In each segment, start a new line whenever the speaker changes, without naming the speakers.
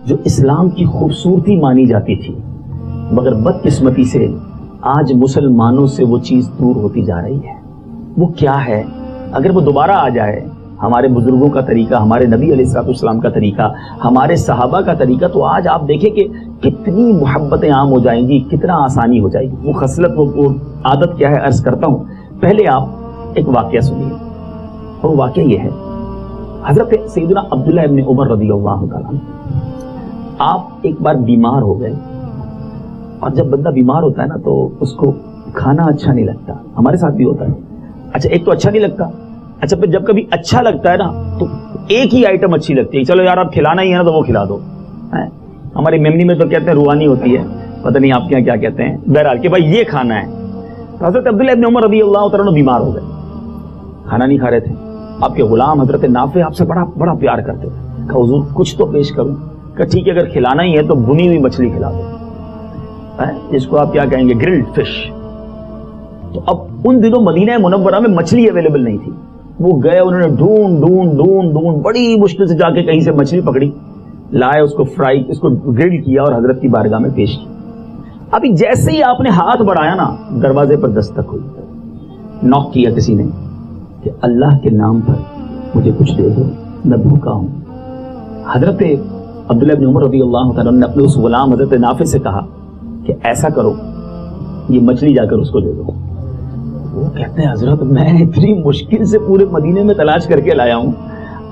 جو اسلام کی خوبصورتی مانی جاتی تھی، مگر بدقسمتی سے آج مسلمانوں سے وہ چیز دور ہوتی جا رہی ہے. وہ کیا ہے؟ اگر وہ دوبارہ آ جائے، ہمارے بزرگوں کا طریقہ، ہمارے نبی علیہ السلام کا طریقہ، ہمارے صحابہ کا طریقہ، تو آج آپ دیکھیں کہ کتنی محبتیں عام ہو جائیں گی، کتنا آسانی ہو جائے گی. وہ خصلت، وہ عادت کیا ہے عرض کرتا ہوں. پہلے آپ ایک واقعہ سنیے، اور واقعہ یہ ہے حضرت سیدنا عبداللہ ابن عمر رضی اللہ تعالیٰ. آپ ایک بار بیمار ہو گئے، اور جب بندہ بیمار ہوتا ہے نا تو اس کو کھانا اچھا نہیں لگتا. ہمارے ساتھ بھی ہوتا ہے. اچھا، ایک تو اچھا نہیں لگتا، اچھا پھر جب کبھی اچھا لگتا ہے نا تو ایک ہی آئٹم اچھی لگتی ہے، چلو یار اب کھلانا ہی ہے نا تو وہ کھلا دو. ہماری میمنی میں تو کہتے ہیں روحانی ہوتی ہے، پتہ نہیں آپ کے یہاں کیا کہتے ہیں، بہرحال کہ بھائی یہ کھانا ہے. تو حضرت عبداللہ ابن عمر رضی اللہ تعالیٰ بیمار ہو گئے، کھانا نہیں کھا رہے تھے. آپ کے غلام حضرت نافع آپ سے بڑا بڑا پیار کرتے تھے. کہا حضور کچھ تو پیش کروں. کہ ٹھیک ہے، اگر کھلانا ہی ہے تو بنی ہوئی مچھلی کھلا دو، جس کو آپ کیا کہیں گے، گرلڈ فش. تو اب ان دنوں مدینہ منورہ میں مچھلی اویلیبل نہیں تھی. وہ گئے، انہوں نے ڈھونڈ بڑی مشکل سے جا کے کہیں سے مچھلی پکڑی، لائے، اس کو فرائی، اس کو گرل کیا اور حضرت کی بارگاہ میں پیش کی. ابھی جیسے ہی آپ نے ہاتھ بڑھایا نا، دروازے پر دستک ہوئی. نوک کیا کسی نے کہ اللہ کے نام پر مجھے کچھ دے دو، میں بھوکا ہوں. حضرت عبداللہ بن عمر رضی اللہ تعالیٰ نے اپنے اس غلام حضرت نافع سے کہا کہ ایسا کرو، یہ مچھلی جا کر اس کو دے دو. وہ کہتے ہیں حضرت میں اتنی مشکل سے پورے مدینے میں تلاش کر کے لایا ہوں،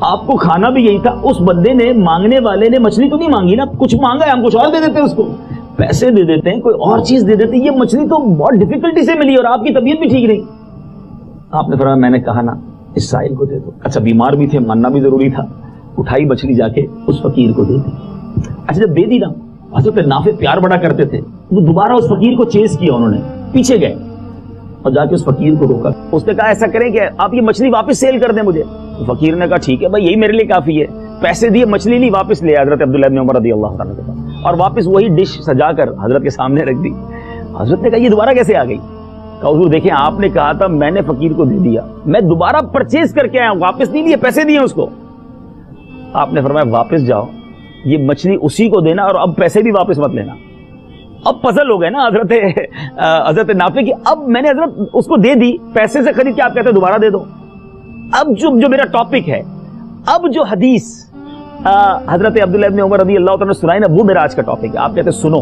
آپ کو کھانا بھی یہی تھا. اس بندے نے، مانگنے والے نے مچھلی تو نہیں مانگی نا، کچھ مانگا ہے، ہم کچھ اور دے دیتے ہیں، اس کو پیسے دے دیتے ہیں، کوئی اور چیز دے دیتے ہیں. یہ مچھلی تو بہت ڈیفیکلٹی سے ملی اور آپ کی طبیعت بھی ٹھیک نہیں. آپ نے فرمایا میں نے کہا نا اس سائل کو دے دو. اچھا بیمار بھی تھے، ماننا بھی ضروری تھا. اٹھائی مچھلی جا کے اس فقیر کو دے دی. اچھا جب دے دی نا، حضرت نافع پیار بڑا کرتے تھے، وہ دوبارہ اس فقیر کو چیز کیا، انہوں نے پیچھے گئے اور جا کے اس فقیر کو روکا. اس نے کہا ایسا کریں کہ آپ یہ مچھلی واپس سیل کر دیں مجھے. فقیر نے کہا ٹھیک ہے بھائی، یہی میرے لیے کافی ہے. پیسے دیے، مچھلی لی، واپس لے حضرت عبداللہ بن عمر رضی اللہ تعالیٰ کے پاس، اور واپس وہی ڈش سجا کر حضرت کے سامنے رکھ دی. حضرت نے کہا یہ دوبارہ کیسے آ گئی؟ کہا حضور دیکھیں آپ نے کہا تھا، میں نے فقیر کو دے دیا، میں دوبارہ پرچیز کر کے آیا ہوں، واپس نہیں لیے، پیسے دیے اس کو. آپ نے فرمایا واپس جاؤ، یہ مچھلی اسی کو دینا اور اب پیسے بھی واپس مت لینا. اب پزل ہو گئے نا حضرت نافع کی. اب میں نے حضرت اس کو دے دی، پیسے سے خرید کے آپ کہتے ہیں دوبارہ دے دو. اب جو میرا ٹاپک ہے، اب جو حدیث حضرت عبداللہ ابن عمر رضی اللہ تعالیٰ نے سنائی نا، وہ میرا آج کا ٹاپک ہے. آپ کہتے ہیں سنو،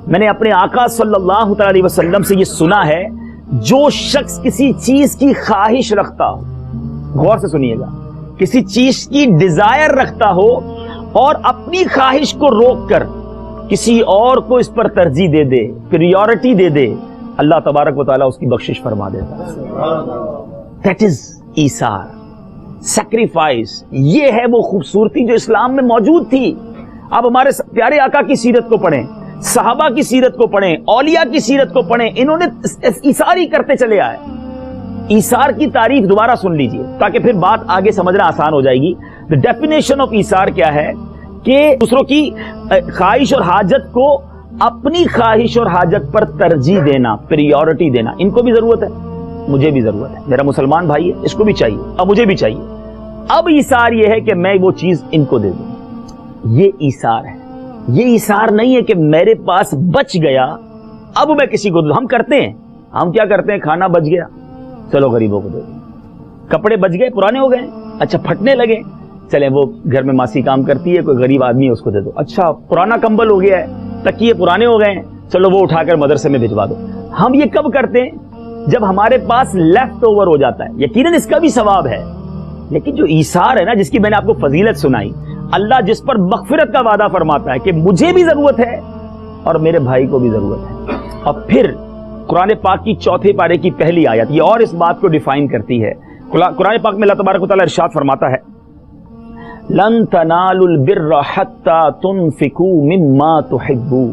میں نے اپنے آقا صلی اللہ تعالی علیہ وسلم سے یہ سنا ہے، جو شخص کسی چیز کی خواہش رکھتا ہو، غور سے سنیے گا، کسی چیز کی ڈیزائر رکھتا ہو اور اپنی خواہش کو روک کر کسی اور کو اس پر ترجیح دے دے، پریورٹی دے دے، اللہ تبارک و تعالیٰ اس کی بخشش فرما دیتا ہے. دیٹ از ایثار، سیکریفائس. یہ ہے وہ خوبصورتی جو اسلام میں موجود تھی. آپ ہمارے پیارے آقا کی سیرت کو پڑھیں، صحابہ کی سیرت کو پڑھیں، اولیاء کی سیرت کو پڑھیں، انہوں نے ایثار ہی کرتے چلے آئے. ایثار کی تعریف دوبارہ سن لیجئے تاکہ پھر بات آگے سمجھنا آسان ہو جائے گی. The definition of ایثار کیا ہے کہ دوسروں کی خواہش اور حاجت کو اپنی خواہش اور حاجت پر ترجیح دینا، پریورٹی دینا. ان کو بھی ضرورت ہے، مجھے بھی ضرورت ہے، میرا مسلمان بھائی ہے، اس کو بھی چاہیے، اب مجھے بھی چاہیے. اب ایثار یہ ہے کہ میں وہ چیز ان کو دے دوں. یہ ایثار ہے. یہ ایثار نہیں ہے کہ میرے پاس بچ گیا اب میں کسی کو دوں. ہم کرتے ہیں، ہم کیا کرتے ہیں، کھانا بچ گیا چلو غریبوں کو دے دیں، کپڑے بچ گئے پرانے ہو گئے، اچھا پھٹنے لگے، چلیں وہ گھر میں ماسی کام کرتی ہے، کوئی غریب آدمی ہے اس کو دے دو. اچھا پرانا کمبل ہو گیا ہے، تکیے پرانے ہو گئے ہیں، چلو وہ اٹھا کر مدرسے میں بھجوا دو. ہم یہ کب کرتے ہیں؟ جب ہمارے پاس لیفٹ اوور ہو جاتا ہے. یقیناً اس کا بھی ثواب ہے، لیکن جو ایثار ہے نا، جس کی میں نے آپ کو فضیلت سنائی، اللہ جس پر مغفرت کا وعدہ فرماتا ہے کہ مجھے بھی ضرورت ہے اور میرے بھائی کو بھی ضرورت ہے. اور پھر قرآن پاک کی 4 پارے کی پہلی آیت یہ اور اس بات کو ڈیفائن کرتی ہے. قرآن پاک میں اللہ تبارک و تعالیٰ ارشاد فرماتا ہے، لن تنالوا البر حتى تنفقوا مما تحبون.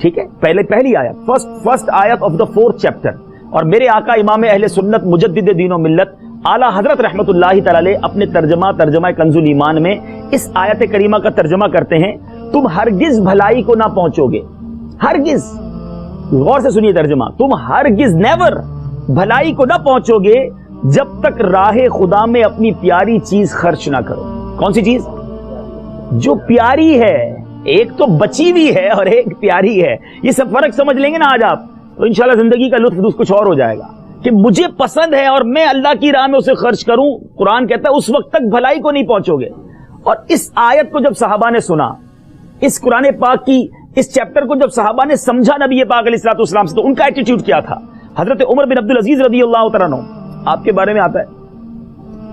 ٹھیک ہے، پہلی آیت، فرسٹ آیت آف دا 4th چیپٹر. اور میرے آقا امام اہل سنت مجدد دین و ملت اعلیٰ حضرت رحمت اللہ تعالی اپنے ترجمہ کنز الایمان میں اس آیت کریمہ کا ترجمہ کرتے ہیں، تم ہرگز بھلائی کو نہ پہنچو گے، ہرگز. غور سے سنیے ترجمہ، تم ہرگز نیور بھلائی کو نہ پہنچو گے جب تک راہ خدا میں اپنی پیاری چیز خرچ نہ کرو. کون سی چیز؟ جو پیاری ہے. ایک تو بچی ہوئی ہے اور ایک پیاری ہے. یہ سب فرق سمجھ لیں گے نا آج آپ, تو انشاءاللہ زندگی کا لطف کچھ اور ہو جائے گا کہ مجھے پسند ہے اور میں اللہ کی راہ میں اسے خرچ کروں. قرآن کہتا ہے اس وقت تک بھلائی کو نہیں پہنچو گے. اور اس آیت کو جب صحابہ نے سنا, اس قرآن پاک کی اس چیپٹر کو جب صحابہ نے سمجھا نبی پاک علیہ الصلوۃ والسلام سے, تو ان کا ایٹیٹیوڈ کیا تھا. حضرت عمر بن عبدالعزیز رضی اللہ تعالیٰ عنہ, آپ کے بارے میں آتا ہے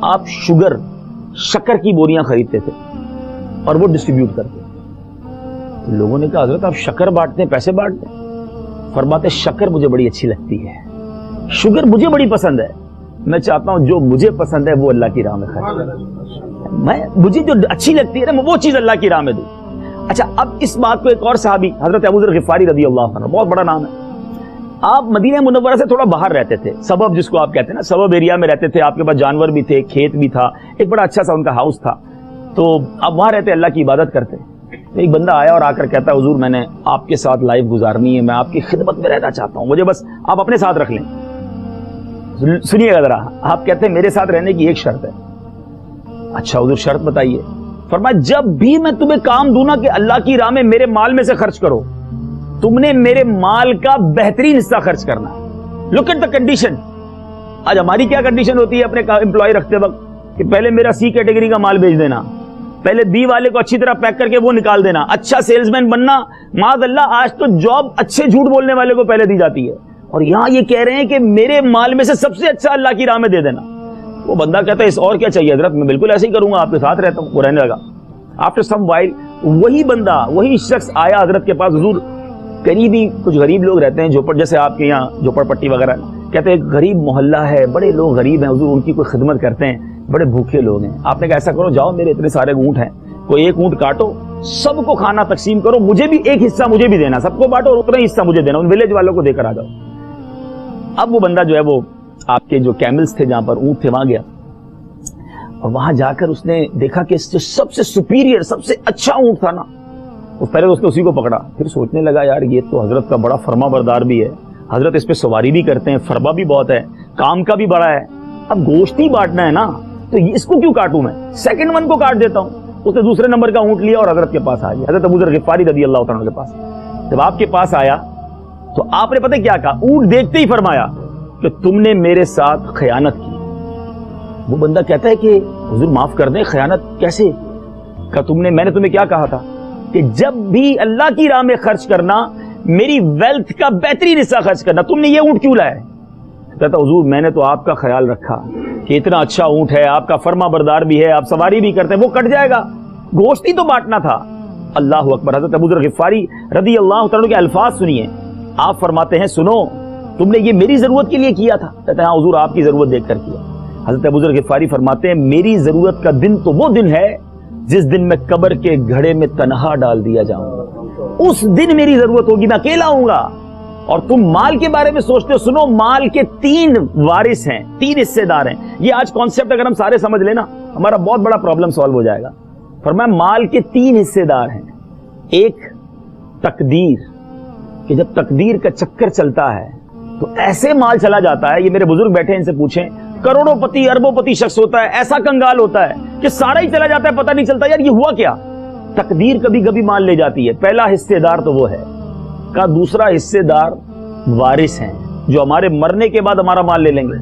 آپ شکر کی بوریاں خریدتے تھے اور وہ ڈسٹریبیوٹ کرتے. تو لوگوں نے کہا حضرت آپ شکر بانٹتے ہیں, پیسے بانٹتے ہیں؟ فرماتے شکر مجھے بڑی اچھی لگتی ہے, شوگر مجھے بڑی پسند ہے, میں چاہتا ہوں جو مجھے پسند ہے وہ اللہ کی راہ میں خرچ کروں, میں مجھے جو اچھی لگتی ہے نا میں وہ چیز اللہ کی راہ میں دوں. اچھا, اب اس بات کو ایک اور صحابی حضرت ابو ذر غفاری رضی اللہ عنہ, بہت بڑا نام ہے, آپ مدینہ منورہ سے تھوڑا باہر رہتے تھے, سبب جس کو آپ کہتے ہیں نا, سبب ایریا میں رہتے تھے, آپ کے پاس جانور بھی تھے, کھیت بھی تھا, ایک بڑا اچھا سا ان کا ہاؤس تھا, تو آپ وہاں رہتے, اللہ کی عبادت کرتے. ایک بندہ آیا اور آ کر کہتا ہے حضور میں نے آپ کے ساتھ لائف گزارنی ہے, میں آپ کی خدمت میں رہنا چاہتا ہوں, مجھے بس آپ اپنے ساتھ رکھ لیں. سنیے گا ذرا, آپ کہتے ہیں میرے ساتھ رہنے کی ایک شرط ہے. اچھا حضور شرط بتائیے. فرمایا جب بھی میں تمہیں کام دوں نا کہ اللہ کی راہ میں میرے مال میں سے خرچ کرو, تم نے میرے مال کا بہترین حصہ خرچ کرنا. Look at the condition. آج ہماری کیا کنڈیشن ہوتی ہے اپنے امپلائی رکھتے وقت کہ پہلے میرا سی کیٹیگری کا مال بیچ دینا, پہلے بی والے کو اچھی طرح پیک کر کے وہ نکال دینا, اچھا سیلز مین بننا. معاذ اللہ آج تو جاب اچھے جھوٹ بولنے والے کو پہلے دی جاتی ہے, اور یہاں یہ کہہ رہے ہیں کہ میرے مال میں سے سب سے اچھا اللہ کی راہ میں دے دینا. وہ بندہ کہتا ہے اس اور کیا چاہیے حضرت, میں بالکل ایسے ہی کروں گا, آپ کے ساتھ رہتا ہوں. وہ رہنے لگا. آفٹر سم وائل وہی بندہ, وہی شخص آیا حضرت کے پاس. حضور قریبی کچھ غریب لوگ رہتے ہیں جھوپڑ, جیسے آپ کے یہاں جھوپڑ پٹی وغیرہ, کہتے ہیں غریب محلہ ہے, بڑے لوگ غریب ہیں حضور, ان کی کوئی خدمت کرتے ہیں, بڑے بھوکے لوگ ہیں. آپ نے کہا ایسا کرو, جاؤ میرے اتنے سارے اونٹ ہیں, کوئی ایک اونٹ کاٹو, سب کو کھانا تقسیم کرو, مجھے بھی ایک حصہ مجھے بھی دینا, سب کو بانٹو اور اتنا ہی حصہ مجھے دینا, ان ولیج والوں کو دے کر آ جاؤ. اب وہ بندہ جو ہے وہ آپ کے جو کیملز تھے جہاں پر اونٹ تھے وہاں گیا, اور وہاں جا کر اس نے دیکھا کہ جو سب سے سپیریئر, سب سے اچھا اونٹ تھا نا, پہلے تو اس نے اسی کو پکڑا. پھر سوچنے لگا یار یہ تو حضرت کا بڑا فرما بردار بھی ہے, حضرت اس پہ سواری بھی کرتے ہیں, فرما بھی بہت ہے, کام کا بھی بڑا ہے, اب گوشت ہی بانٹنا ہے نا, تو اس کو کیوں کاٹوں میں, سیکنڈ ون کو کاٹ دیتا ہوں. اس نے دوسرے نمبر کا اونٹ لیا اور حضرت کے پاس آ گیا, حضرت ابو ذر غفاری رضی اللہ تعالیٰ کے پاس. جب آپ کے پاس آیا تو آپ نے پتہ کیا کہا, اونٹ دیکھتے ہی فرمایا کہ تم نے میرے ساتھ خیانت کی. وہ بندہ کہتا ہے کہ حضور معاف کر دیں, خیانت کیسے؟ کہ میں نے تمہیں کیا کہا تھا کہ جب بھی اللہ کی راہ میں خرچ کرنا, میری ویلتھ کا بہترین حصہ خرچ کرنا. تم نے یہ اونٹ کیوں لایا؟ کہتا حضور میں نے تو آپ کا خیال رکھا کہ اتنا اچھا اونٹ ہے, آپ کا فرما بردار بھی ہے, آپ سواری بھی کرتے ہیں, وہ کٹ جائے گا, گوشت ہی تو بانٹنا تھا. اللہ اکبر. حضرت ابو ذر غفاری رضی اللہ تعالیٰ کے الفاظ سنیے. آپ فرماتے ہیں سنو, تم نے یہ میری ضرورت کے لیے کیا تھا؟ کہتے ہیں ہاں حضور آپ کی ضرورت دیکھ کر کیا. حضرت ابو ذر غفاری فرماتے ہیں میری ضرورت کا دن تو وہ دن ہے جس دن میں قبر کے گھڑے میں تنہا ڈال دیا جاؤں گا, اس دن میری ضرورت ہوگی, میں اکیلا ہوں گا. اور تم مال کے بارے میں سوچتے ہو, سنو مال کے 3 وارث ہیں, 3 حصے دار ہیں. یہ آج کانسیپٹ اگر ہم سارے سمجھ لینا ہمارا بہت بڑا پرابلم سالو ہو جائے گا. فرمایا مال کے 3 حصے دار ہیں. ایک تقدیر, کہ جب تقدیر کا چکر چلتا ہے تو ایسے مال چلا جاتا ہے, یہ میرے بزرگ بیٹھے ہیں ان سے پوچھیں, کروڑوں پتی اربوں پتی شخص ہوتا ہے, ایسا کنگال ہوتا ہے کہ سارا ہی چلا جاتا ہے, پتہ نہیں چلتا یار یہ ہوا کیا. تقدیر کبھی کبھی مال لے جاتی ہے. پہلا حصے دار تو وہ ہے. کا دوسرا حصے دار وارث ہیں جو ہمارے مرنے کے بعد ہمارا مال لے لیں گے.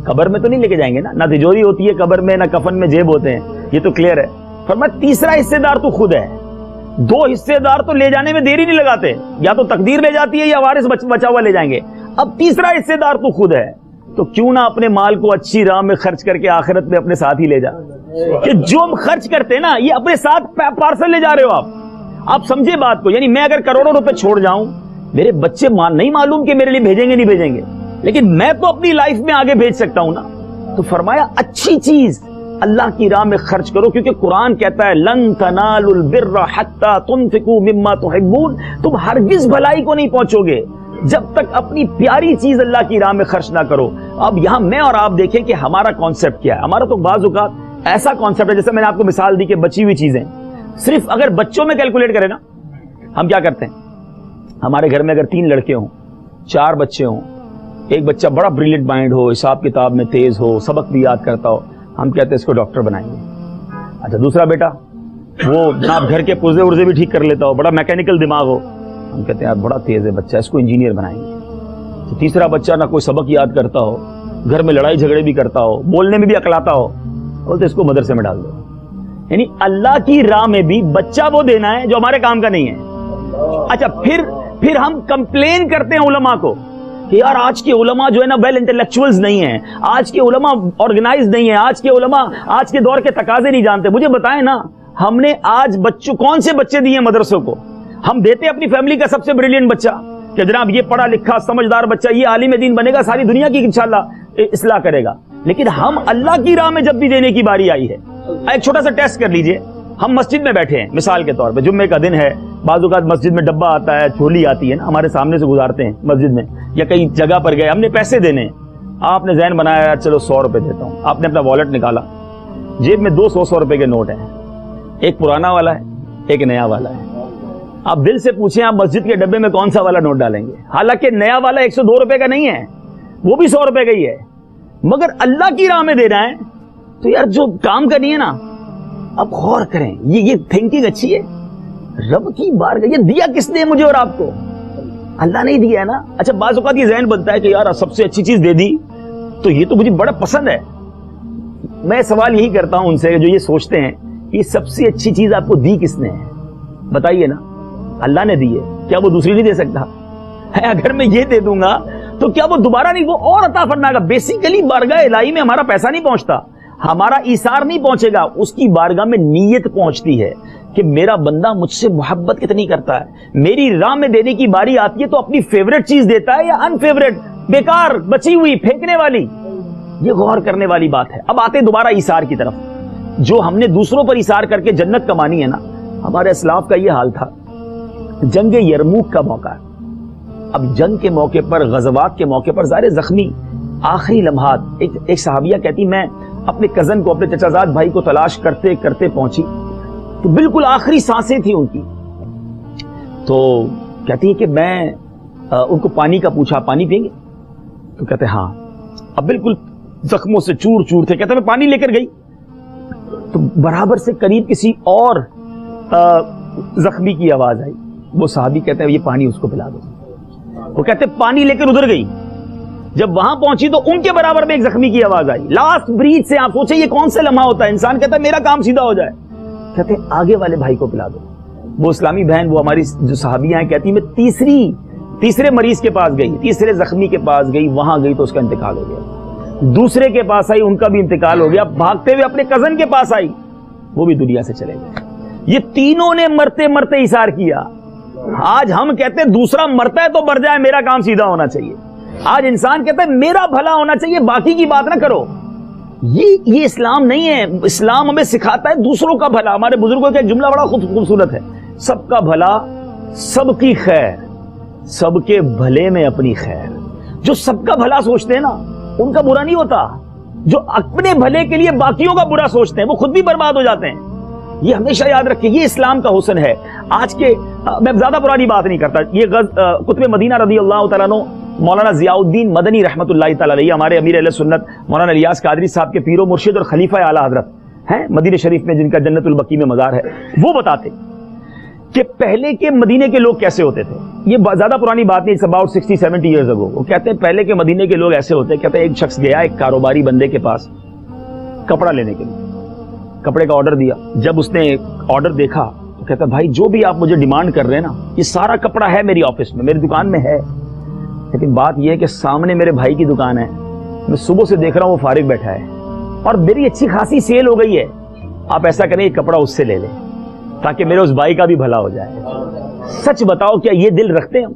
قبر میں تو نہیں لے کے جائیں گے نا, نہ تجوری ہوتی ہے قبر میں, نہ کفن میں جیب ہوتے ہیں, یہ تو کلیئر ہے. فرمایا تیسرا حصے دار تو خود ہے. 2 حصے دار تو لے جانے میں دیری نہیں لگاتے, یا تو تقدیر لے جاتی ہے یا وارث بچا ہوا لے جائیں گے. اب تیسرا حصے دار تو خود ہے, تو کیوں نہ اپنے مال کو اچھی راہ میں خرچ کر کے آخرت میں اپنے ساتھ ہی لے جا. کہ جو ہم خرچ کرتے ہیں نا یہ اپنے ساتھ پارسل لے جا رہے ہو آپ سمجھے بات کو. یعنی میں اگر کروڑوں روپے چھوڑ جاؤں, میرے بچے نہیں معلوم کہ میرے لیے بھیجیں گے نہیں بھیجیں گے, لیکن میں تو اپنی لائف میں آگے بھیج سکتا ہوں نا. تو فرمایا اچھی چیز اللہ کی راہ میں خرچ کرو, کیونکہ قرآن کہتا ہے لن تنالوا البر حتی تنفقوا مما تحبون, تم ہرگز بھلائی کو نہیں پہنچو گے جب تک اپنی پیاری چیز اللہ کی راہ میں خرچ نہ کرو. اب یہاں میں اور آپ دیکھیں کہ ہمارا کانسیپٹ کیا ہے. ہمارا تو بعض اوقات ایسا کانسیپٹ ہے, جیسے میں نے آپ کو مثال دی کہ بچی ہوئی چیزیں, صرف اگر بچوں میں کیلکولیٹ کریں نا, ہم کیا کرتے ہیں, ہمارے گھر میں اگر 3 لڑکے ہوں, 4 بچے ہوں, ایک بچہ بڑا بریلینٹ مائنڈ ہو, حساب کتاب میں تیز ہو, سبق بھی یاد کرتا ہو, ہم کہتے ہیں اس کو ڈاکٹر بنائیں گے. اچھا دوسرا بیٹا وہ جناب گھر کے پرزے ورزے بھی ٹھیک کر لیتا ہو, بڑا میکینیکل دماغ ہو. ہم کہتے ہیں یار بڑا تیز ہے بچہ, اس کو انجینئر بنائیں گے. تو تیسرا بچہ نہ کوئی سبق یاد کرتا ہو, گھر میں لڑائی جھگڑے بھی کرتا ہو, بولنے میں بھی اکلاتا ہو, بولتے اس کو مدرسے میں ڈال دو. یعنی اللہ کی راہ میں بھی بچہ وہ دینا ہے جو ہمارے کام کا نہیں ہے. اچھا پھر ہم کمپلین کرتے ہیں علماء کو کہ یار آج کے علماء جو ہے نا ویل انٹلیکچوئلز نہیں ہیں, آج کے علماء آرگنائز نہیں ہیں, آج کے علماء آج کے دور کے تقاضے نہیں جانتے. مجھے بتائیں نا, ہم نے آج بچوں کون سے بچے دیے مدرسوں کو؟ ہم دیتے اپنی فیملی کا سب سے بریلینٹ بچہ کہ جناب یہ پڑھا لکھا سمجھدار بچہ, یہ عالم دین بنے گا, ساری دنیا کی انشاءاللہ اصلاح کرے گا. لیکن ہم اللہ کی راہ میں جب بھی دینے کی باری آئی ہے, ایک چھوٹا سا ٹیسٹ کر لیجئے. ہم مسجد میں بیٹھے ہیں مثال کے طور پہ, جمعے کا دن ہے, بعض اوقات مسجد میں ڈبہ آتا ہے, چھولی آتی ہے نا, ہمارے سامنے سے گزارتے ہیں مسجد میں, یا کہیں جگہ پر گئے, ہم نے پیسے دینے, آپ نے ذہن بنایا چلو 100 روپے دیتا ہوں, آپ نے اپنا والٹ نکالا, جیب میں 200 روپے کے نوٹ ہیں, ایک پرانا والا ہے ایک نیا والا ہے. آپ دل سے پوچھیں آپ مسجد کے ڈبے میں کون سا والا نوٹ ڈالیں گے؟ حالانکہ نیا والا 102 روپے کا نہیں ہے, وہ بھی 100 روپے کا ہی ہے, مگر اللہ کی راہ میں دینا ہے تو یار جو کام کا نہیں ہے نا, اب غور کریں, یہ تھنکنگ اچھی ہے. رب کی بارگاہ, یہ دیا کس نے مجھے اور آپ کو؟ اللہ نے ہی دیا ہے نا. اچھا بعض اوقات یہ ذہن بنتا ہے کہ یار سب سے اچھی چیز دے دی تو یہ تو مجھے بڑا پسند ہے. میں سوال یہی کرتا ہوں ان سے جو یہ سوچتے ہیں کہ سب سے اچھی چیز آپ کو دی کس نے ہے؟ بتائیے نا. اللہ نے دی ہے, کیا وہ دوسری نہیں دے سکتا؟ اگر میں یہ دے دوں گا تو کیا وہ دوبارہ نہیں, وہ اور عطا فرمائے گا. بیسیکلی بارگاہ الہی میں ہمارا پیسہ نہیں پہنچتا, ہمارا ایثار نہیں پہنچے گا, اس کی بارگاہ میں نیت پہنچتی ہے کہ میرا بندہ مجھ سے محبت کتنی کرتا ہے. میری راہ میں دینے کی باری آتی ہے تو اپنی فیوریٹ چیز دیتا ہے یا ان فیوریٹ, بیکار بچی ہوئی پھینکنے والی. یہ غور کرنے والی بات ہے. اب آتے دوبارہ ایثار کی طرف. جو ہم نے دوسروں پر ایثار کر کے جنت کمانی ہے نا, ہمارے اسلاف کا یہ حال تھا. جنگ یرموک کا موقع, اب جنگ کے موقع پر, غزوات کے موقع پر ظاہر زخمی, آخری لمحات, ایک صحابیہ کہتی میں اپنے کزن کو, اپنے چچا زاد بھائی کو تلاش کرتے کرتے پہنچی تو بالکل آخری سانسیں تھی ان کی. تو کہتی ہے کہ میں ان کو پانی کا پوچھا, پانی پئیں گے؟ تو کہتے ہاں. اب بالکل زخموں سے چور چور تھے. کہتے میں پانی لے کر گئی تو برابر سے قریب کسی اور زخمی کی آواز آئی. وہ صحابی کہتے ہیں یہ پانی اس کو پلا دو. وہ کہتے پانی لے کر ادھر گئی. جب وہاں پہنچی تو ان کے برابر میں ایک زخمی کی آواز آئی. لاسٹ بریتھ سے آپ سوچیں یہ کون سے لمحہ ہوتا ہے, انسان کہتا ہے میرا کام سیدھا ہو جائے. کہتے ہیں آگے والے بھائی کو پلا دو. وہ اسلامی بہن, وہ ہماری جو صحابیہ ہیں, کہتی میں تیسرے مریض کے پاس گئی, تیسرے زخمی کے پاس گئی, وہاں گئی تو اس کا انتقال ہو گیا. دوسرے کے پاس آئی, ان کا بھی انتقال ہو گیا. بھاگتے ہوئے اپنے کزن کے پاس آئی, وہ بھی دنیا سے چلے گئے. یہ تینوں نے مرتے مرتے ایثار کیا. آج ہم کہتے ہیں دوسرا مرتا ہے تو مر جائے, میرا کام سیدھا ہونا چاہیے. آج انسان کہتا ہے میرا بھلا ہونا چاہیے, باقی کی بات نہ کرو. یہ اسلام نہیں ہے. اسلام ہمیں سکھاتا ہے دوسروں کا بھلا. ہمارے بزرگوں کا ایک جملہ بڑا خوبصورت ہے, سب کا بھلا سب کی خیر, سب کے بھلے میں اپنی خیر. جو سب کا بھلا سوچتے ہیں نا ان کا برا نہیں ہوتا. جو اپنے بھلے کے لیے باقیوں کا برا سوچتے ہیں وہ خود بھی برباد ہو جاتے ہیں. یہ ہمیشہ یاد رکھیں, یہ اسلام کا حسن ہے. آج کے میں زیادہ پرانی بات نہیں کرتا. یہ قطب مدینہ رضی اللہ تعالیٰ عنہ مولانا ضیاء الدین مدنی رحمۃ اللہ تعالی علیہ, ہمارے امیر اہل سنت مولانا الیاس قادری صاحب کے پیر و مرشد اور خلیفہ اعلیٰ حضرت ہیں مدینہ شریف میں, جن کا جنت البقیع میں مزار ہے. وہ بتاتے کہ پہلے کے مدینے کے لوگ کیسے ہوتے تھے. یہ زیادہ پرانی بات نہیں, about 60-70 ایئرز اگو. وہ کہتے ہیں پہلے کے مدینے کے لوگ ایسے ہوتے, کہتے ہیں ایک شخص گیا ایک کاروباری بندے کے پاس کپڑا لینے کے لیے, کپڑے کا آرڈر دیا. جب اس نے آرڈر دیکھا تو کہتا بھائی جو بھی آپ مجھے ڈیمانڈ کر رہے ہیں نا یہ سارا کپڑا ہے میری آفس میں, میری دکان میں ہے, لیکن بات یہ ہے کہ سامنے میرے بھائی کی دکان ہے, میں صبح سے دیکھ رہا ہوں وہ فارغ بیٹھا ہے اور میری اچھی خاصی سیل ہو گئی ہے. آپ ایسا کریں یہ کپڑا اس سے لے لیں تاکہ میرے اس بھائی کا بھی بھلا ہو جائے. سچ بتاؤ کیا یہ دل رکھتے ہیں؟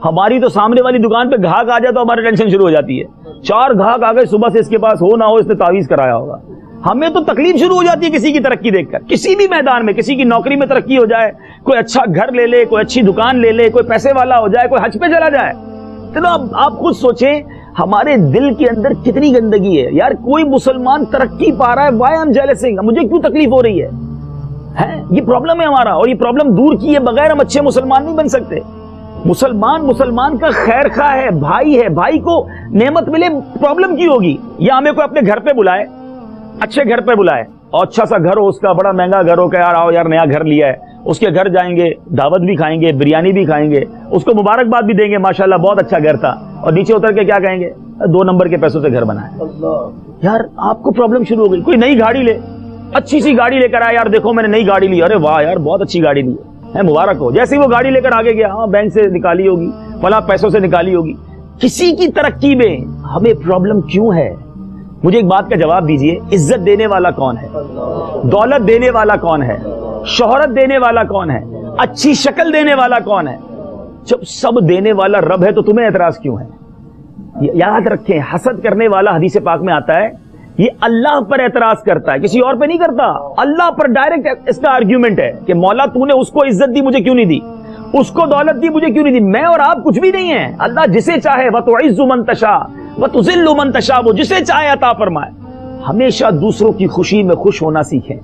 ہماری تو سامنے والی دکان پہ گھاگ آ جائے تو ہماری ٹینشن شروع ہو جاتی ہے. 4 گھاگ آ گئے صبح سے, اس کے پاس ہو نہ ہو اس نے تعویذ کرایا ہوگا. ہمیں تو تکلیف شروع ہو جاتی ہے کسی کی ترقی دیکھ کر. کسی بھی میدان میں کسی کی نوکری میں ترقی ہو جائے, کوئی اچھا گھر لے لے, کوئی اچھی دکان لے لے, کوئی پیسے والا ہو جائے, کوئی حج پہ چلا جائے. چلو اب آپ خود سوچیں ہمارے دل کے اندر کتنی گندگی ہے. یار کوئی مسلمان ترقی پا رہا ہے, why I'm jealous, مجھے کیوں تکلیف ہو رہی ہے؟ یہ پرابلم ہے ہمارا, اور یہ پرابلم دور کیے بغیر ہم اچھے مسلمان نہیں بن سکتے. مسلمان کا خیر خواہ ہے, بھائی ہے, بھائی کو نعمت ملے, پرابلم کی ہوگی. یا ہمیں کوئی اپنے گھر پہ بلائے, اچھے گھر پہ بلائے, اور اچھا سا گھر ہو اس کا, بڑا مہنگا گھر ہو کہ یار آؤ یار نیا گھر لیا ہے, اس کے گھر جائیں گے, دعوت بھی کھائیں گے, بریانی بھی کھائیں گے, اس کو مبارکباد بھی دیں گے ماشاءاللہ بہت اچھا گھر تھا, اور نیچے اتر کے کیا کہیں گے 2 نمبر کے پیسوں سے گھر بنایا. یار آپ کو پرابلم شروع ہو گئی. کوئی نئی گاڑی لے, اچھی سی گاڑی لے کر آیا, یار دیکھو میں نے نئی گاڑی لی, ارے واہ یار بہت اچھی گاڑی لی ہے, مبارک ہو. جیسے ہی وہ گاڑی لے کر آگے گیا, ہاں بینک سے نکالی ہوگی, فلاں پیسوں سے نکالی ہوگی. کسی کی ترقی میں ہمیں پرابلم کیوں ہے؟ مجھے ایک بات کا جواب دیجئے, عزت دینے والا کون ہے؟ دولت دینے والا کون ہے؟ شہرت دینے والا کون ہے؟ اچھی شکل دینے والا کون ہے؟ جب سب دینے والا رب ہے تو تمہیں اعتراض کیوں ہے؟ یاد رکھیں, حسد کرنے والا حدیث پاک میں آتا ہے یہ اللہ پر اعتراض کرتا ہے, کسی اور پہ نہیں کرتا. اللہ پر ڈائریکٹ اس کا آرگیومنٹ ہے کہ مولا تو نے اس کو عزت دی مجھے کیوں نہیں دی, اس کو دولت دی مجھے کیوں نہیں دی. میں اور آپ کچھ بھی نہیں ہیں, اللہ جسے چاہے وَتُعِزُّ مَن تَشَاءُ وَتُذِلُّ مَن تَشَاءُ, وہ جسے چاہے عطا فرمائے. ہمیشہ دوسروں کی خوشی میں خوش ہونا سیکھیں.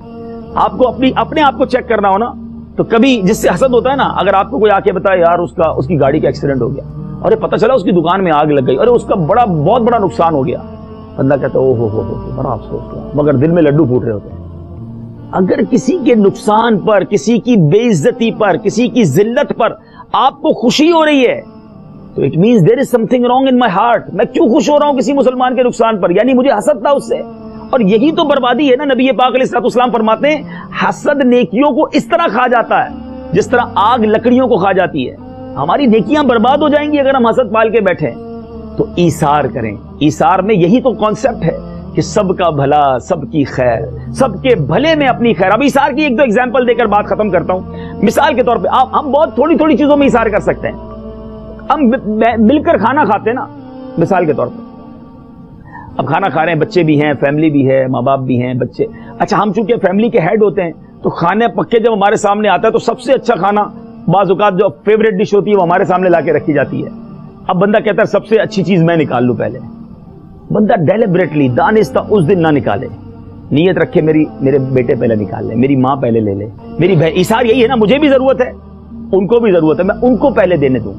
آپ کو اپنے آپ کو چیک کرنا ہو نا, تو کبھی جس سے حسد ہوتا ہے نا, اگر آپ کو کوئی آ کے بتائے یار اس کی گاڑی کا ایکسیڈنٹ ہو گیا, اور پتہ چلا اس کی دکان میں آگ لگ گئی, اور اس کا بہت بڑا نقصان ہو گیا, بندہ کہتا ہے او ہو بڑا افسوس ہوا, مگر دل میں لڈو پھوٹ رہے ہوتے ہیں. اگر کسی کے نقصان پر, کسی کی بے عزتی پر, کسی کی ذلت پر آپ کو خوشی ہو رہی ہے تو it means there is some thing wrong in my heart. میں کیوں خوش ہو رہا ہوں کسی مسلمان کے نقصان پر؟ یعنی مجھے حسد تھا اس سے. اور یہی تو بربادی ہے نا. نبی پاک علیہ الصلوۃ والسلام فرماتے ہیں حسد نیکیوں کو اس طرح کھا جاتا ہے جس طرح آگ لکڑیوں کو کھا جاتی ہے. ہماری نیکیاں برباد ہو جائیں گی اگر ہم حسد پال کے بیٹھیں. تو ایثار کریں. ایثار میں یہی تو کانسیپٹ ہے کہ سب کا بھلا, سب کی خیر, سب کے بھلے میں اپنی خیر. اب ایثار کی ایک دو ایگزامپل دے کر بات ختم کرتا ہوں. مثال کے طور پہ ہم بہت تھوڑی چیزوں میں ایثار کر سکتے ہیں. ہم مل کر کھانا کھاتے ہیں نا, مثال کے طور پہ اب کھانا کھا رہے ہیں, بچے بھی ہیں, فیملی بھی ہے, ماں باپ بھی ہیں, بچے. اچھا ہم چونکہ فیملی کے ہیڈ ہوتے ہیں تو کھانے پکے جب ہمارے سامنے آتا ہے تو سب سے اچھا کھانا بعض اوقات جو فیوریٹ ڈش ہوتی ہے وہ ہمارے سامنے لا کے رکھی جاتی ہے. اب بندہ کہتا ہے سب سے اچھی چیز میں نکال لوں پہلے. بندہ ڈیلیبریٹلی دانستہ اس دن نہ نکالے, نیت رکھے میرے بیٹے پہلے نکال لے, میری ماں پہلے لے لے, میری ایثار یہی ہے نا, مجھے بھی ضرورت ہے ان کو بھی ضرورت ہے, میں ان کو پہلے دینے دوں.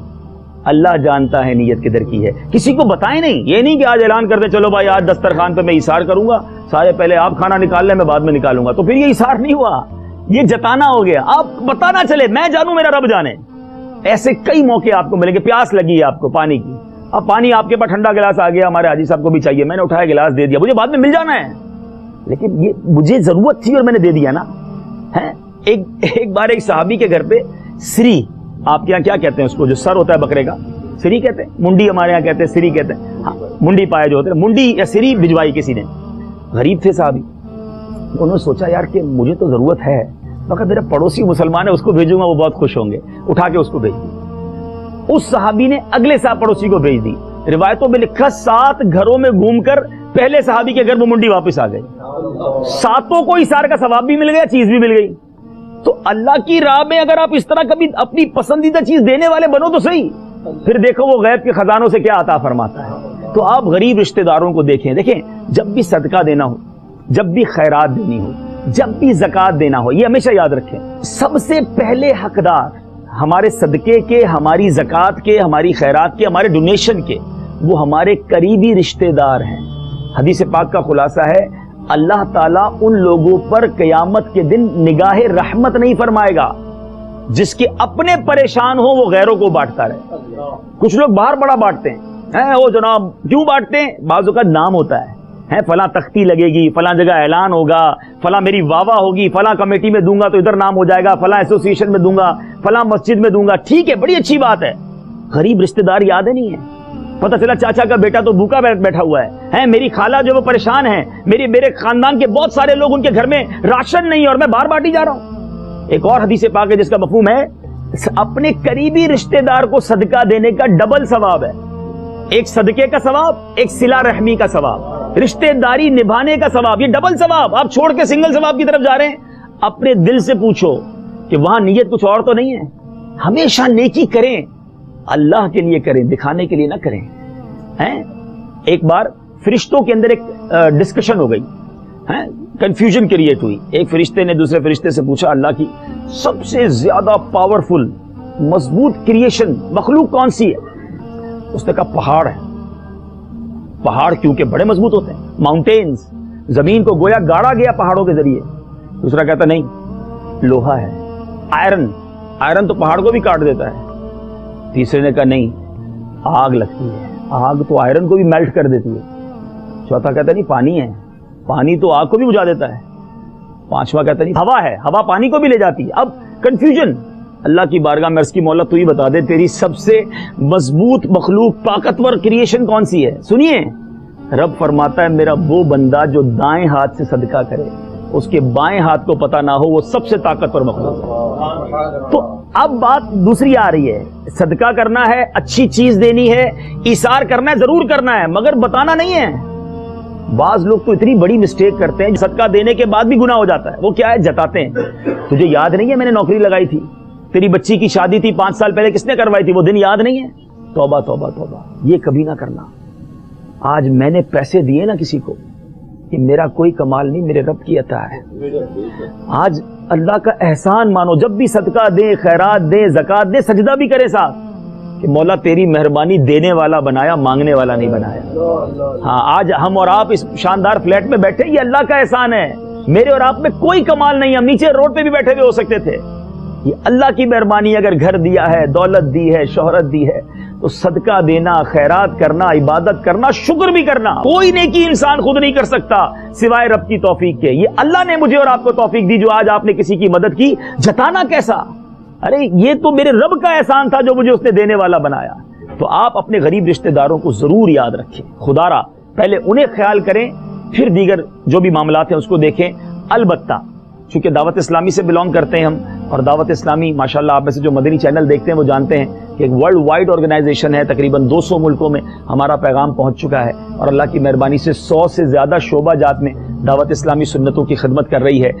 اللہ جانتا ہے نیت کدھر کی ہے. کسی کو بتائیں نہیں, یہ نہیں کہ آج اعلان کر دیں چلو بھائی آج دسترخوان پہ میں ایثار کروں گا, سارے پہلے آپ کھانا نکال لیں میں بعد میں نکالوں گا, تو پھر یہ ایثار نہیں ہوا, یہ جتانا ہو گیا. آپ بتانا چلے میں جانوں میرا رب جانے. ایسے کئی موقع آپ کو ملیں گے. پیاس لگی ہے آپ کو پانی کی, اب پانی آپ کے پاس ٹھنڈا گلاس آ گیا, ہمارے حاجی صاحب کو بھی چاہیے, میں نے اٹھایا گلاس دے دیا, مجھے بعد میں مل جانا ہے لیکن یہ مجھے ضرورت تھی اور میں نے دے دیا نا. ایک بار ایک صحابی کے گھر پہ سری, آپ کے یہاں کیا کہتے ہیں اس کو جو سر ہوتا ہے بکرے کا, سری کہتے ہیں, منڈی ہمارے یہاں کہتے ہیں, سری کہتے ہیں. ہاں منڈی پائے جو ہوتے ہیں, منڈی یا سری بھجوائی کسی نے. غریب تھے صحابی, انہوں نے سوچا یار کہ مجھے تو ضرورت ہے, مگر میرا پڑوسی مسلمان ہے اس کو بھیجوں گا وہ بہت خوش ہوں گے, اٹھا کے اس کو بھیج دی. اس صحابی نے اگلے صاحب پڑوسی کو بھیج دی. روایتوں میں لکھا 7 گھروں میں گھوم کر پہلے صحابی کے گھر وہ منڈی واپس آ گئے. 7 کو ایثار کا ثواب بھی مل گیا, چیز بھی مل گئی. تو اللہ کی راہ میں اگر آپ اس طرح کبھی اپنی پسندیدہ چیز دینے والے بنو تو صحیح, پھر دیکھو وہ غیب کے خزانوں سے کیا عطا فرماتا ہے. تو آپ غریب رشتہ داروں کو دیکھیں. جب بھی صدقہ دینا ہو, جب بھی خیرات دینی ہو, جب بھی زکوٰۃ دینا ہو, یہ ہمیشہ یاد رکھیں سب سے پہلے حقدار ہمارے صدقے کے, ہماری زکوٰۃ کے, ہماری خیرات کے, ہمارے ڈونیشن کے, وہ ہمارے قریبی رشتہ دار ہیں. حدیث پاک کا خلاصہ ہے اللہ تعالیٰ ان لوگوں پر قیامت کے دن نگاہ رحمت نہیں فرمائے گا جس کے اپنے پریشان ہو وہ غیروں کو بانٹتا رہے. کچھ لوگ باہر بڑا بانٹتے ہیں, او جناب کیوں بانٹتے ہیں؟ بعضوں کا نام ہوتا ہے, فلاں تختی لگے گی, فلاں جگہ اعلان ہوگا, فلاں میری واہ ہوگی, فلاں کمیٹی میں دوں گا تو ادھر نام ہو جائے گا, فلاں ایسوسیشن میں دوں گا, فلاں مسجد میں دوں گا. ٹھیک ہے, بڑی اچھی بات ہے. غریب رشتہ دار یاد ہے نہیں ہے, پتہ چلا چاچا کا بیٹا تو بھوکا بیٹھا ہوا ہے, میری خالہ جو وہ پریشان ہے, میرے خاندان کے بہت سارے لوگ ان کے گھر میں راشن نہیں ہے اور میں باہر بانٹی جا رہا ہوں. ایک اور حدیث پاک ہے جس کا مفہوم ہے اپنے قریبی رشتہ دار کو صدقہ دینے کا ڈبل ثواب ہے. ایک صدقے کا ثواب, ایک صلہ رحمی کا ثواب, رشتہ داری نبھانے کا ثواب, یہ ڈبل ثواب. آپ چھوڑ کے سنگل ثواب کی طرف جا رہے ہیں. اپنے دل سے پوچھو کہ وہاں نیت کچھ اور تو نہیں ہے. ہمیشہ نیکی کریں, اللہ کے لیے کریں, دکھانے کے لیے نہ کریں. ایک بار فرشتوں کے اندر ایک ڈسکشن ہو گئی, کنفیوژن کریٹ ہوئی. ایک فرشتے نے دوسرے فرشتے سے پوچھا اللہ کی سب سے زیادہ پاورفل مضبوط کریشن مخلوق کون سی ہے؟ اس نے کہا پہاڑ ہے. پہاڑ کیونکہ بڑے مضبوط ہوتے ہیں, ماؤنٹینز زمین کو گویا گاڑا گیا پہاڑوں کے ذریعے. دوسرا کہتا نہیں لوہا ہے, آئرن تو پہاڑ کو بھی کاٹ دیتا ہے. تیسرے نے کہا نہیں آگ لگتی ہے, آگ تو آئرن کو بھی میلٹ کر دیتی ہے. چوتھا کہتا نہیں پانی ہے, پانی تو آگ کو بھی بجھا دیتا ہے. پانچواں کہتا نہیں ہوا ہے, ہوا پانی کو بھی لے جاتی ہے. اب کنفیوژن. اللہ کی بارگاہ میں عرض کی مولا تو ہی بتا دے تیری سب سے مضبوط مخلوق طاقتور کریشن کون سی ہے. سنیے رب فرماتا ہے میرا وہ بندہ جو دائیں ہاتھ سے صدقہ کرے اس کے بائیں ہاتھ کو پتہ نہ ہو وہ سب سے طاقتور مخلوق ہے. تو اب بات دوسری آ رہی ہے, صدقہ کرنا ہے, اچھی چیز دینی ہے, ایثار کرنا ہے, ضرور کرنا ہے, مگر بتانا نہیں ہے. بعض لوگ تو اتنی بڑی مسٹیک کرتے ہیں صدقہ دینے کے بعد بھی گناہ ہو جاتا ہے. وہ کیا ہے, جتاتے ہیں تجھے یاد نہیں ہے میں نے نوکری لگائی تھی, تیری بچی کی شادی تھی 5 سال پہلے کس نے کروائی تھی, وہ دن یاد نہیں ہے. توبہ توبہ توبہ, یہ کبھی نہ کرنا. آج میں نے پیسے دیے نا کسی کو, کہ میرا کوئی کمال نہیں, میرے رب کی عطا ہے. آج اللہ کا احسان مانو, جب بھی صدقہ دیں, خیرات دیں, زکات دیں, سجدہ بھی کرے ساتھ کہ مولا تیری مہربانی, دینے والا بنایا, مانگنے والا نہیں بنایا. ہاں آج ہم اور آپ اس شاندار فلیٹ میں بیٹھے, یہ اللہ کا احسان ہے. میرے اور آپ میں کوئی کمال نہیں, ہم نیچے روڈ پہ بھی بیٹھے ہوئے ہو سکتے تھے. یہ اللہ کی مہربانی. اگر گھر دیا ہے, دولت دی ہے, شہرت دی ہے, تو صدقہ دینا, خیرات کرنا, عبادت کرنا, شکر بھی کرنا. کوئی نیکی انسان خود نہیں کر سکتا سوائے رب کی توفیق کے. یہ اللہ نے مجھے اور آپ کو توفیق دی جو آج آپ نے کسی کی مدد کی. جتانا کیسا, ارے یہ تو میرے رب کا احسان تھا جو مجھے اس نے دینے والا بنایا. تو آپ اپنے غریب رشتہ داروں کو ضرور یاد رکھیں. خدا را پہلے انہیں خیال کریں, پھر دیگر جو بھی معاملات ہیں اس کو دیکھیں. البتہ چونکہ دعوت اسلامی سے بلونگ کرتے ہیں ہم, اور دعوت اسلامی ماشاءاللہ آپ میں سے جو مدنی چینل دیکھتے ہیں وہ جانتے ہیں کہ ایک ورلڈ وائڈ آرگنائزیشن ہے. تقریباً 200 ملکوں میں ہمارا پیغام پہنچ چکا ہے, اور اللہ کی مہربانی سے 100 سے زیادہ شعبہ جات میں دعوت اسلامی سنتوں کی خدمت کر رہی ہے.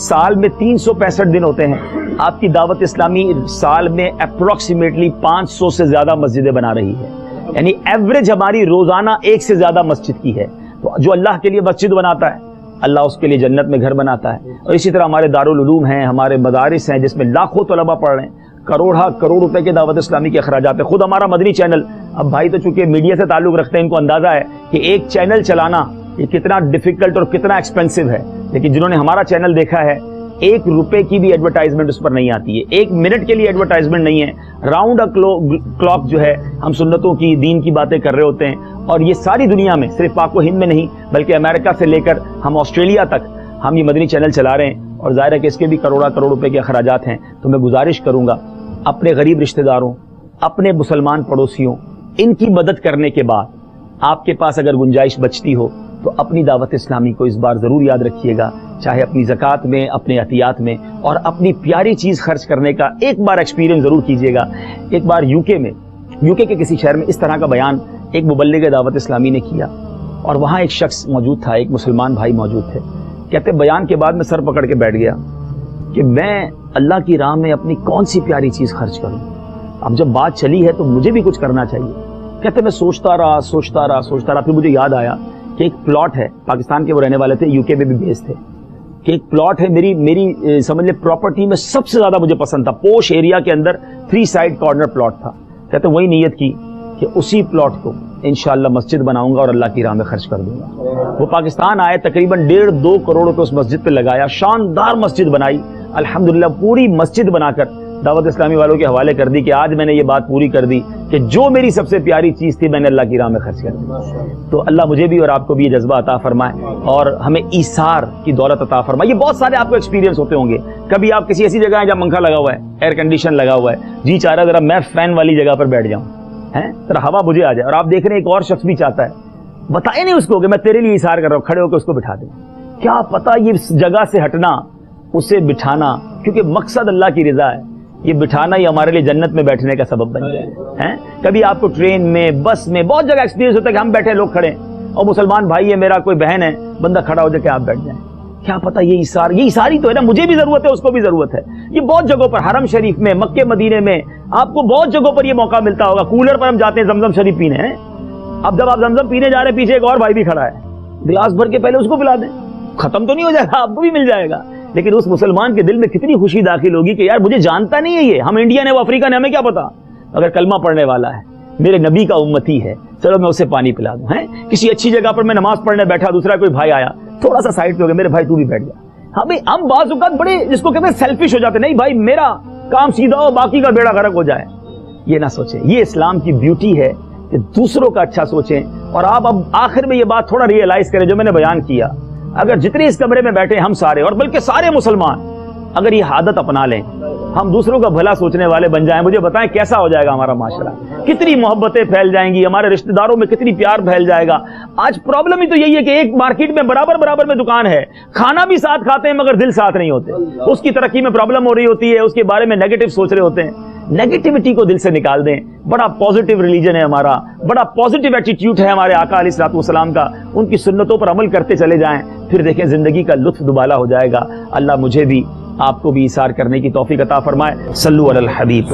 سال میں 365 دن ہوتے ہیں. آپ کی دعوت اسلامی سال میں اپروکسیمیٹلی 500 سے زیادہ مسجدیں بنا رہی ہے. یعنی ایوریج ہماری روزانہ 1 سے زیادہ مسجد کی ہے. تو جو اللہ کے لیے مسجد بناتا ہے اللہ اس کے لیے جنت میں گھر بناتا ہے. اور اسی طرح ہمارے دارالعلوم ہیں, ہمارے مدارس ہیں جس میں لاکھوں طلبہ پڑھ رہے ہیں, کروڑ روپے کے دعوت اسلامی کے اخراجات ہیں. خود ہمارا مدنی چینل, اب بھائی تو چونکہ میڈیا سے تعلق رکھتے ہیں ان کو اندازہ ہے کہ ایک چینل چلانا یہ کتنا ڈیفیکلٹ اور کتنا ایکسپینسو ہے. لیکن جنہوں نے ہمارا چینل دیکھا ہے 1 روپے کی بھی ایڈورٹائزمنٹ اس پر نہیں آتی ہے, 1 منٹ کے لیے ایڈورٹائزمنٹ نہیں ہے. راؤنڈ کلاک جو ہے ہم سنتوں کی, دین کی باتیں کر رہے ہوتے ہیں. اور یہ ساری دنیا میں, صرف پاک و ہند میں نہیں بلکہ امریکہ سے لے کر ہم آسٹریلیا تک ہم یہ مدنی چینل چلا رہے ہیں. اور ظاہر ہے کہ اس کے بھی کروڑ روپے کے اخراجات ہیں. تو میں گزارش کروں گا اپنے غریب رشتہ داروں, اپنے مسلمان پڑوسیوں, ان کی مدد کرنے کے بعد آپ کے پاس اگر گنجائش بچتی ہو تو اپنی دعوت اسلامی کو اس بار ضرور یاد رکھیے گا, چاہے اپنی زکوٰۃ میں, اپنے عطیات میں, اور اپنی پیاری چیز خرچ کرنے کا ایک بار ایکسپیرینس ضرور کیجیے گا. ایک بار یو کے کے کسی شہر میں اس طرح کا بیان ایک مبلغ دعوت اسلامی نے کیا, اور وہاں ایک شخص موجود تھا, ایک مسلمان بھائی موجود تھے. کہتے بیان کے بعد میں سر پکڑ کے بیٹھ گیا کہ میں اللہ کی راہ میں اپنی کون سی پیاری چیز خرچ کروں. اب جب بات چلی ہے تو مجھے بھی کچھ کرنا چاہیے. کہتے میں سوچتا رہا پھر مجھے یاد آیا کہ ایک پلاٹ ہے, پاکستان کے وہ رہنے والے تھے, UK میں بھی بیس تھے, کہ ایک پلاٹ ہے میری سمجھ لے پراپرٹی میں سب سے زیادہ مجھے پسند تھا, پوش ایریا کے اندر 3 سائڈ کارنر پلاٹ تھا. کہتے وہی نیت کی کہ اسی پلاٹ کو انشاءاللہ مسجد بناؤں گا اور اللہ کی راہ میں خرچ کر دوں گا. وہ پاکستان آئے, تقریباً 1.5-2 کروڑ روپے اس مسجد پہ لگایا, شاندار مسجد بنائی. الحمدللہ پوری مسجد بنا کر دعوت اسلامی والوں کے حوالے کر دی کہ آج میں نے یہ بات پوری کر دی کہ جو میری سب سے پیاری چیز تھی میں نے اللہ کی راہ میں خرچ کر دی. تو اللہ مجھے بھی اور آپ کو بھی یہ جذبہ عطا فرمائے اور ہمیں ایثار کی دولت عطا فرمائے. یہ بہت سارے آپ کو ایکسپیرینس ہوتے ہوں گے. کبھی آپ کسی ایسی جگہ ہیں جہاں پنکھا لگا ہوا ہے, ایئر کنڈیشن لگا ہوا ہے, جی چاہ رہا ہے ذرا میں فین والی جگہ پر بیٹھ جاؤں, ذرا ہوا مجھے آ جائے, اور آپ دیکھ رہے ہیں ایک اور شخص بھی چاہتا ہے, بتائے نہیں اس کو کہ میں تیرے لیے ایثار کر رہا ہوں, کھڑے ہو کے اس کو بٹھا دیں. کیا پتا یہ جگہ سے ہٹنا, اسے بٹھانا, کیونکہ مقصد اللہ کی رضا ہے, یہ بٹھانا ہی ہمارے لیے جنت میں بیٹھنے کا سبب بن جائے. کبھی آپ کو ٹرین میں, بس میں, بہت جگہ ایکسپیرینس ہوتا ہے کہ ہم بیٹھے, لوگ کھڑے, اور مسلمان بھائی ہے میرا, کوئی بہن ہے, بندہ کھڑا ہو جائے کہ آپ بیٹھ جائیں. کیا پتا یہ ایثار ہی تو ہے نا, مجھے بھی ضرورت ہے, اس کو بھی ضرورت ہے. یہ بہت جگہوں پر, حرم شریف میں, مکے مدینے میں, آپ کو بہت جگہوں پر یہ موقع ملتا ہوگا. کولر پر ہم جاتے ہیں زمزم شریف پینے ہیں, اب جب آپ زمزم پینے جا رہے ہیں پیچھے ایک اور بھائی بھی کھڑا ہے, گلاس بھر کے پہلے اس کو پلا دیں, ختم تو نہیں ہو جائے گا, آپ کو بھی مل جائے گا. لیکن اس مسلمان کے دل میں کتنی خوشی داخل ہوگی کہ یار مجھے جانتا نہیں ہے یہ, ہم انڈین ہے وہ افریقن ہے, ہمیں کیا پتا, اگر کلمہ پڑھنے والا ہے, میرے نبی کا امتی ہے, چلو میں اسے پانی پلا دوں. کسی اچھی جگہ پر میں نماز پڑھنے بیٹھا, دوسرا کوئی بھائی آیا, تھوڑا سا سائڈ پہ ہو گیا, میرے بھائی تو بھی بیٹھ جا. ہم بعض اوقات بڑے جس کو کہتے ہیں سیلفش ہو جاتے ہیں, نہیں بھائی میرا کام سیدھا ہو باقی کا بیڑا غرق ہو جائے. یہ نہ سوچیں. یہ اسلام کی بیوٹی ہے کہ دوسروں کا اچھا سوچیں. اور آپ اب آخر میں یہ بات تھوڑا ریئلائز کریں جو میں نے بیان کیا, اگر جتنے اس کمرے میں بیٹھے ہم سارے, اور بلکہ سارے مسلمان اگر یہ عادت اپنا لیں, ہم دوسروں کا بھلا سوچنے والے بن جائیں, مجھے بتائیں کیسا ہو جائے گا ہمارا معاشرہ, کتنی محبتیں پھیل جائیں گی, ہمارے رشتہ داروں میں کتنی پیار پھیل جائے گا. آج پرابلم ہی تو یہی ہے کہ ایک مارکیٹ میں برابر میں دکان ہے, کھانا بھی ساتھ کھاتے ہیں مگر دل ساتھ نہیں ہوتے. اس کی ترقی میں پرابلم ہو رہی ہوتی ہے, اس کے بارے میں نیگیٹو سوچ رہے ہوتے ہیں. نیگیٹیوٹی کو دل سے نکال دیں. بڑا پازیٹیو ریلیجن ہے ہمارا, بڑا پازیٹیو ایٹیٹیوڈ ہے ہمارے آقا علیہ الصلوۃ والسلام کا. ان کی سنتوں پر عمل کرتے چلے جائیں, پھر دیکھیں زندگی کا لطف دوبالا ہو جائے گا. اللہ مجھے بھی آپ کو بھی ایثار کرنے کی توفیق عطا فرمائے. صلو علی الحبیب.